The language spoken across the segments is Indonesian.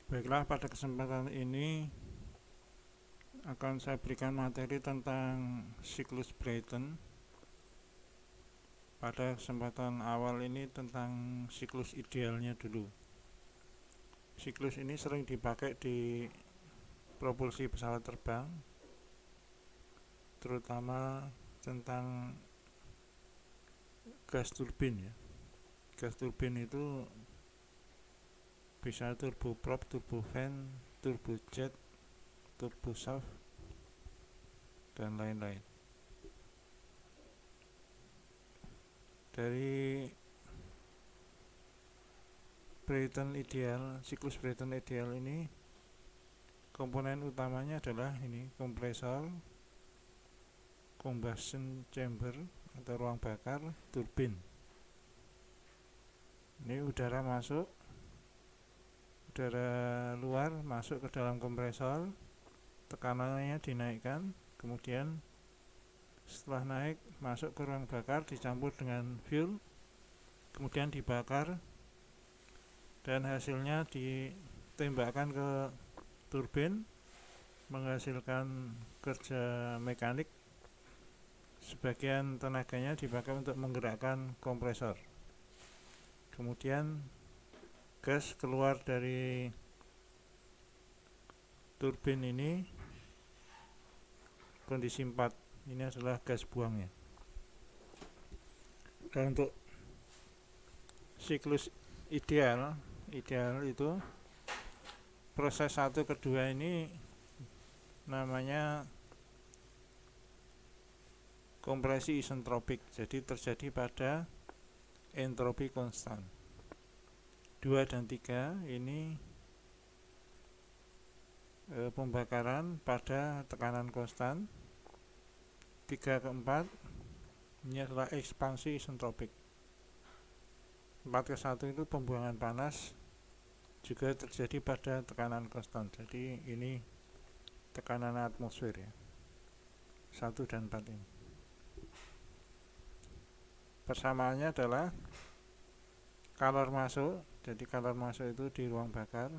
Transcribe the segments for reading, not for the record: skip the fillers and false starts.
Baiklah, pada kesempatan ini akan saya berikan materi tentang siklus Brayton. Pada kesempatan awal ini tentang siklus idealnya dulu. Siklus ini sering dipakai di propulsi pesawat terbang, terutama tentang gas turbin ya. Gas turbin itu bisa turboprop, turbofan, turbojet, turboshaft, dan lain-lain. Dari Brayton ideal, siklus Brayton ideal ini komponen utamanya adalah ini kompresor, combustion chamber atau ruang bakar, turbin. Ini udara masuk, udara luar masuk ke dalam kompresor, tekanannya dinaikkan, kemudian setelah naik masuk ke ruang bakar, dicampur dengan fuel, kemudian dibakar, dan hasilnya ditembakkan ke turbin, menghasilkan kerja mekanik. Sebagian tenaganya dipakai untuk menggerakkan kompresor. Kemudian gas keluar dari turbin ini, kondisi 4, ini adalah gas buangnya. Dan untuk siklus ideal itu proses 1 ke 2 ini namanya kompresi isentropik, jadi terjadi pada entropi konstan. 2 dan 3 ini pembakaran pada tekanan konstan. 3 ke 4 ini adalah ekspansi isentropik. 4 ke 1 itu pembuangan panas, juga terjadi pada tekanan konstan. Jadi ini tekanan atmosfer ya. 1 dan 4 ini. Persamaannya adalah kalor masuk, jadi kalor masuk itu di ruang bakar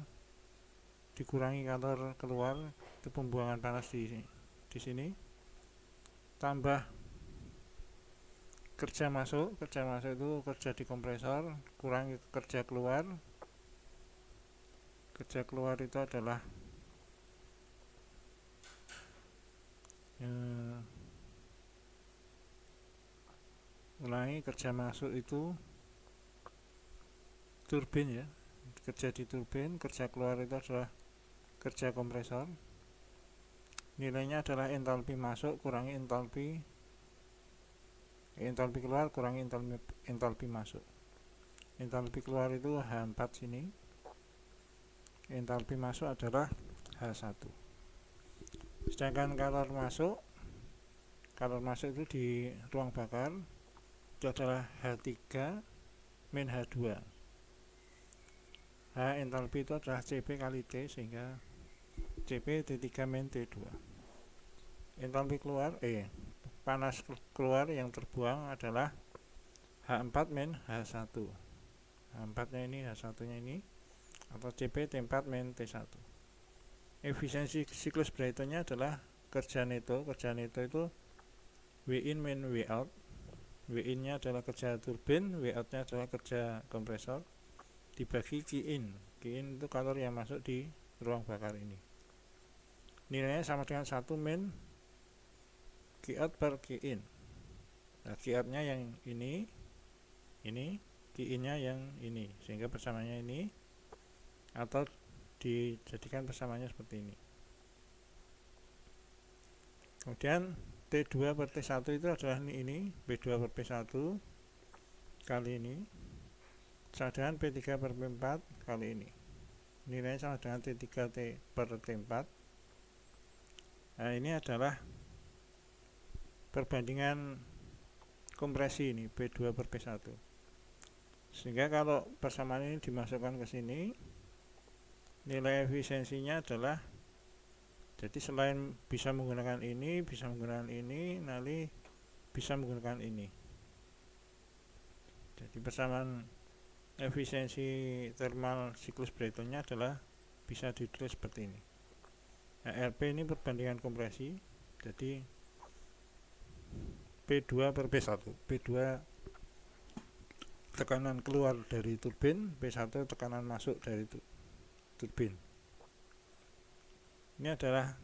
dikurangi kalor keluar, itu pembuangan panas di sini, tambah kerja masuk itu kerja di kompresor, kurangi kerja keluar itu adalah ulangi, kerja masuk itu turbin ya, kerja di turbin, kerja keluar itu adalah kerja kompresor. Nilainya adalah entalpi masuk kurangi entalpi keluar kurangi entalpi masuk. Entalpi keluar itu H4 sini, entalpi masuk adalah H1. Sedangkan kalor masuk itu di ruang bakar itu adalah H3 min H2. H entalpi itu adalah Cp kali T, sehingga Cp T3 min T2. Entalpi keluar panas keluar yang terbuang adalah H4 min H1. H4 nya ini, H1 nya ini, atau Cp T4 min T1. Efisiensi siklus Brayton nya adalah kerja neto itu W in min W out. W in nya adalah kerja turbin, W out nya adalah kerja kompresor, dibagi Q in. Q in itu kalor yang masuk di ruang bakar ini. Nilainya sama dengan 1 min Q out per Q in. Nah, Q out nya yang ini, Q in nya yang ini, sehingga persamaannya ini, atau dijadikan persamaannya seperti ini. Kemudian T2 per T1 itu adalah ini, B2 per P1 kali ini, sama dengan P3 per P4 kali ini. Nilainya sama dengan T3 per T4. Nah, ini adalah perbandingan kompresi ini, B2 per P1. Sehingga kalau persamaan ini dimasukkan ke sini, nilai efisiensinya adalah, jadi selain bisa menggunakan ini, nanti bisa menggunakan ini. Jadi persamaan efisiensi thermal siklus Brayton-nya adalah bisa ditulis seperti ini. Nah, RP ini perbandingan kompresi, jadi P2 per P1. P2 tekanan keluar dari turbin, P1 tekanan masuk dari turbin. Ini adalah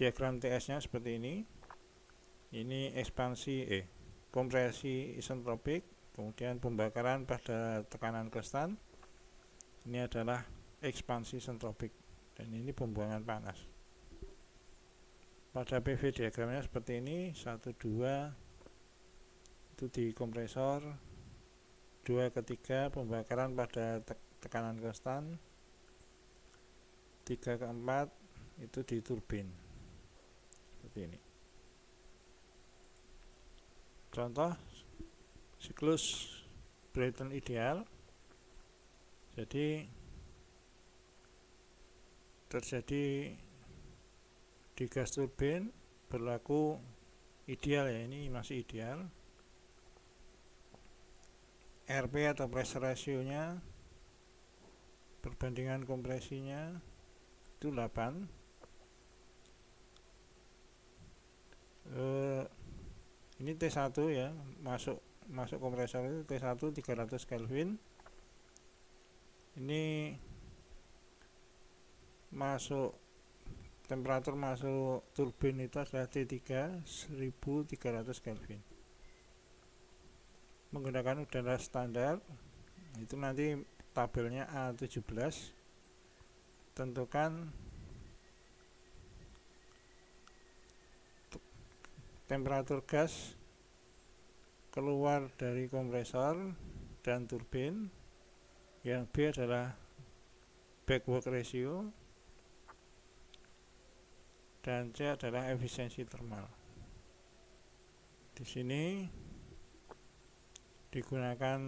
diagram TS-nya seperti ini. Ini kompresi isentropik, kemudian pembakaran pada tekanan konstan. Ini adalah ekspansi isentropik, dan ini pembuangan panas. Pada PV diagramnya seperti ini, 1, 2 itu di kompresor, 2 ke 3 pembakaran pada tekanan konstan, 3 ke 4 itu di turbin. Seperti ini. Contoh siklus Brayton ideal. Jadi terjadi di gas turbin berlaku ideal ya, ini masih ideal. RP atau pressure ratio nya perbandingan kompresinya itu 8. Ini T1 ya, masuk kompresor itu T1 300 Kelvin. Ini temperatur masuk turbin itu adalah T3 1300 Kelvin. Menggunakan udara standar, itu nanti tabelnya A17. Tentukan temperatur gas keluar dari kompresor dan turbin, yang B adalah back work ratio, dan C adalah efisiensi thermal. Di sini digunakan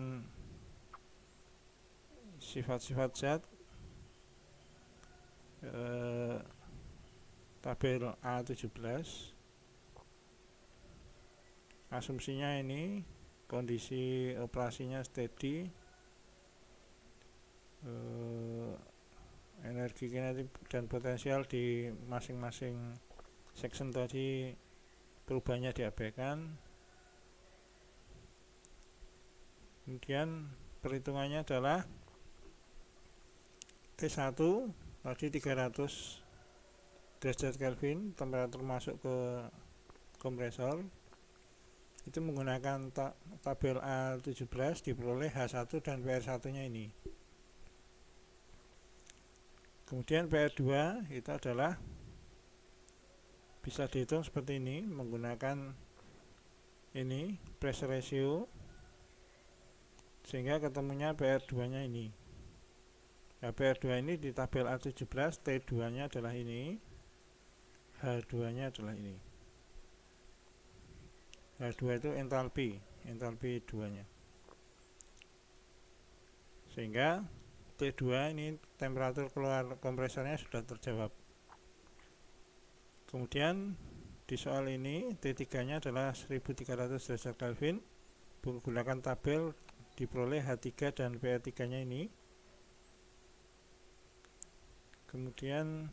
sifat-sifat zat, tabel A17. Asumsinya ini kondisi operasinya steady, energi kinetik dan potensial di masing-masing section tadi perubahannya diabaikan. Kemudian perhitungannya adalah T1 tadi 300 derajat Kelvin, temperatur masuk ke kompresor. Itu menggunakan tabel A17 diperoleh H1 dan PR1 nya ini. Kemudian PR2 itu adalah bisa dihitung seperti ini menggunakan ini pressure ratio, sehingga ketemunya PR2 nya ini. Nah, PR2 ini di tabel A17, T2 nya adalah ini, H2 nya adalah ini. H2 itu entalpi 2 nya, sehingga T2 ini temperatur keluar kompresornya sudah terjawab. Kemudian di soal ini T3 nya adalah 1300 derajat Kelvin, menggunakan tabel diperoleh H3 dan PR3 nya ini. Kemudian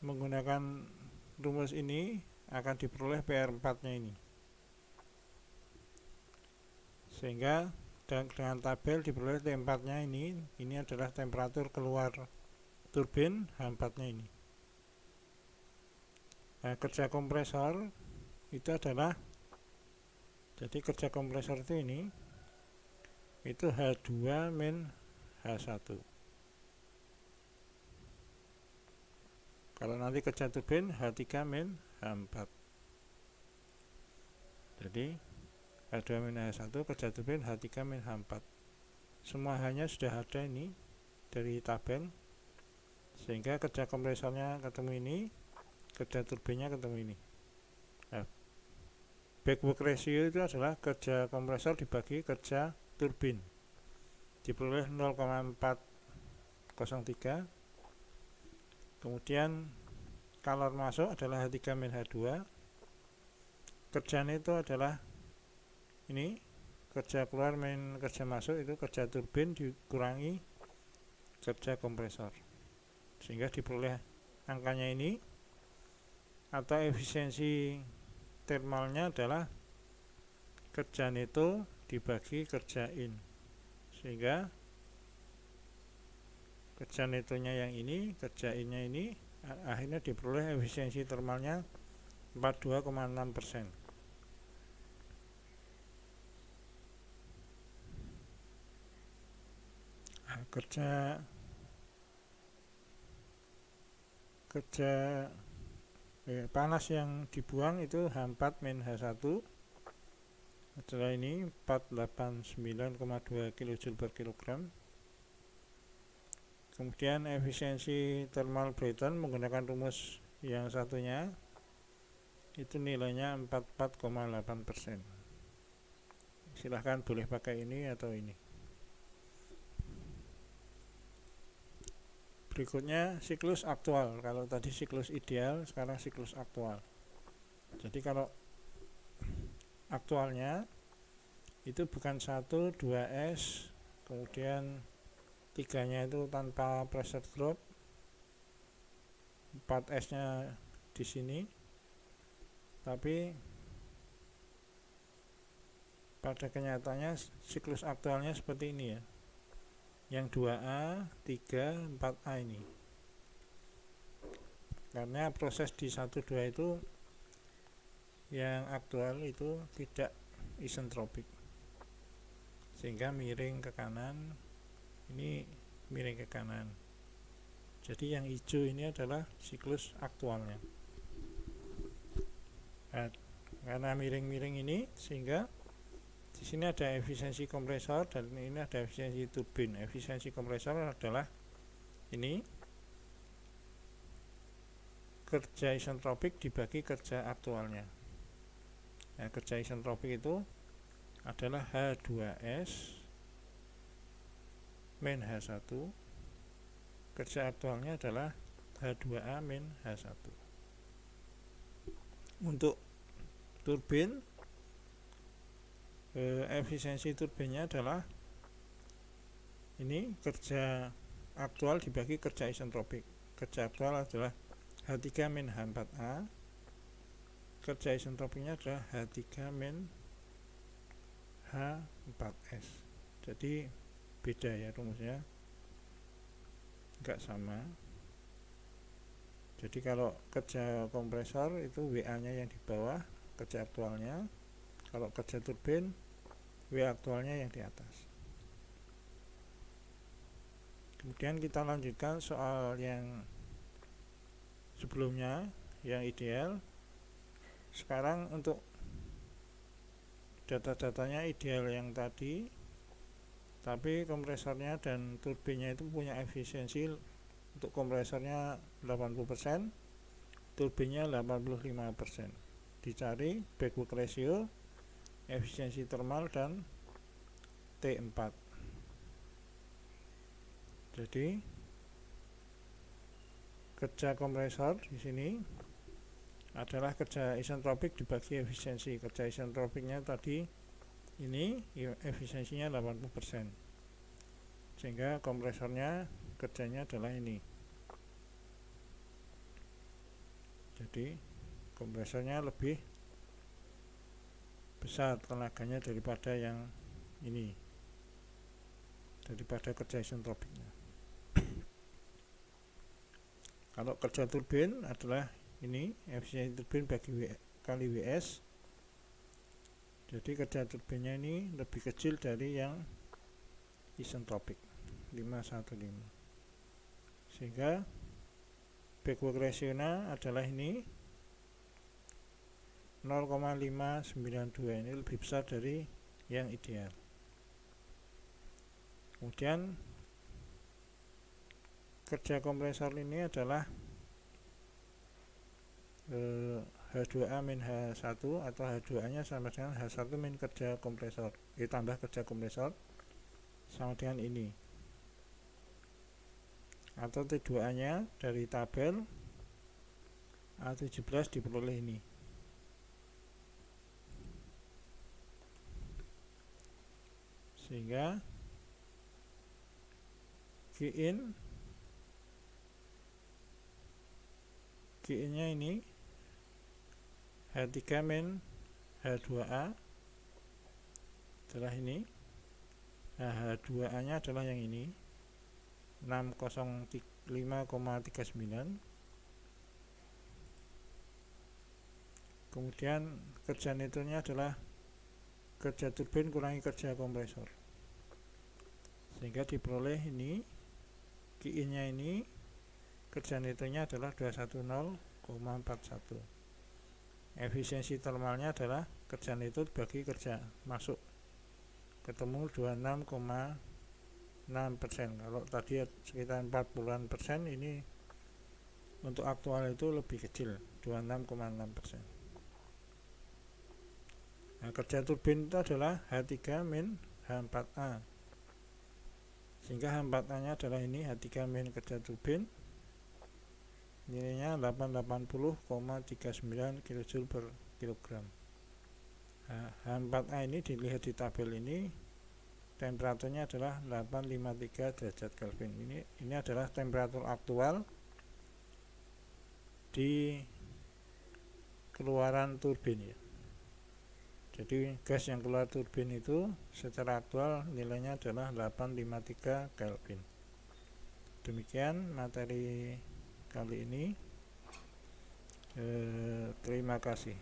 menggunakan rumus ini akan diperoleh PR4 nya ini, sehingga dengan tabel diperoleh T4 nya ini adalah temperatur keluar turbin, H4 nya ini. Nah, kerja kompresor itu adalah, jadi kerja kompresor itu ini itu H2 min H1. Kalau nanti kerja turbin H3 min H4. Jadi H2 min H1 kerja turbin H3 min H4. Semua hanya sudah ada ini dari tabel, sehingga kerja kompresornya ketemu ini, kerja turbinnya ketemu ini. Nah, back work ratio itu adalah kerja kompresor dibagi kerja turbin, diperoleh 0,403. Kemudian kalor masuk adalah H3 min H2. Kerjaan itu adalah ini, kerja keluar min kerja masuk itu kerja turbin dikurangi kerja kompresor, sehingga diperoleh angkanya ini, atau efisiensi thermalnya adalah kerja neto dibagi kerja in, sehingga kerja netonya yang ini, kerja innya ini, akhirnya diperoleh efisiensi thermalnya 42,6%. Kerja panas yang dibuang itu H4 min H1 adalah ini 489,2 kJ per kilogram. Kemudian efisiensi thermal Brayton menggunakan rumus yang satunya itu nilainya 44,8%. Silahkan boleh pakai ini atau ini. Berikutnya siklus aktual. Kalau tadi siklus ideal, sekarang siklus aktual. Jadi kalau aktualnya itu bukan 1, 2S, kemudian 3-nya itu tanpa pressure drop, 4S-nya di sini, tapi pada kenyataannya siklus aktualnya seperti ini ya, yang 2A, 3, 4A ini, karena proses di 1, 2 itu yang aktual itu tidak isentropik, sehingga miring ke kanan, ini miring ke kanan. Jadi yang hijau ini adalah siklus aktualnya. Nah, karena miring-miring ini, sehingga di sini ada efisiensi kompresor dan ini ada efisiensi turbin. Efisiensi kompresor adalah ini kerja isentropik dibagi kerja aktualnya. Nah, kerja isentropik itu adalah H2S min H1, kerja aktualnya adalah H2A min H1. Untuk turbin, efisiensi turbinnya adalah ini kerja aktual dibagi kerja isentropik. Kerja aktual adalah H3 min H4A, kerja isentropiknya adalah H3 min H4S. Jadi beda ya rumusnya, enggak sama. Jadi kalau kerja kompresor itu WA nya yang di bawah kerja aktualnya, kalau kerja turbin WA aktualnya yang di atas. Kemudian kita lanjutkan soal yang sebelumnya, yang ideal. Sekarang untuk data-datanya ideal yang tadi, tapi kompresornya dan turbinnya itu punya efisiensi. Untuk kompresornya 80%, turbinnya 85%. Dicari back work ratio, efisiensi thermal, dan T4. Jadi kerja kompresor di sini adalah kerja isentropik dibagi efisiensi. Kerja isentropiknya tadi ini efisiensinya 80%, sehingga kompresornya kerjanya adalah ini. Jadi kompresornya lebih besar tenaganya daripada yang ini, daripada kerja isentropiknya. Kalau kerja turbin adalah ini, efisiensi turbin bagi kali WS. Jadi kerja turbinnya ini lebih kecil dari yang isentropik, 515. Sehingga back work ratio-nya adalah ini 0,592, ini lebih besar dari yang ideal. Kemudian kerja kompresor ini adalah H2A min H1 atau H2A nya sama dengan H1 min kerja kompresor, tambah kerja kompresor sama dengan ini, atau T2A nya dari tabel A17 diperoleh ini. Sehingga Qin nya ini H3 min H2A adalah ini. Nah, H2A nya adalah yang ini 605,39. Kemudian kerja netonya adalah kerja turbin kurangi kerja kompresor, sehingga diperoleh ini Qin nya ini kerja netonya adalah 210,41. Efisiensi termalnya adalah kerja neto bagi kerja masuk, ketemu 26,6%. Kalau tadi sekitar 40%, ini untuk aktual itu lebih kecil, 26,6%. Nah, kerja turbin itu adalah H3 min H4A, sehingga H4A nya adalah ini H3 min kerja turbin, nilainya 880,39 kJ per kilogram. Nah, H4A ini dilihat di tabel ini, temperaturnya adalah 853 derajat Kelvin. Ini adalah temperatur aktual di keluaran turbin ya. Jadi gas yang keluar turbin itu secara aktual nilainya adalah 853 Kelvin. Demikian materi kali ini. Terima kasih.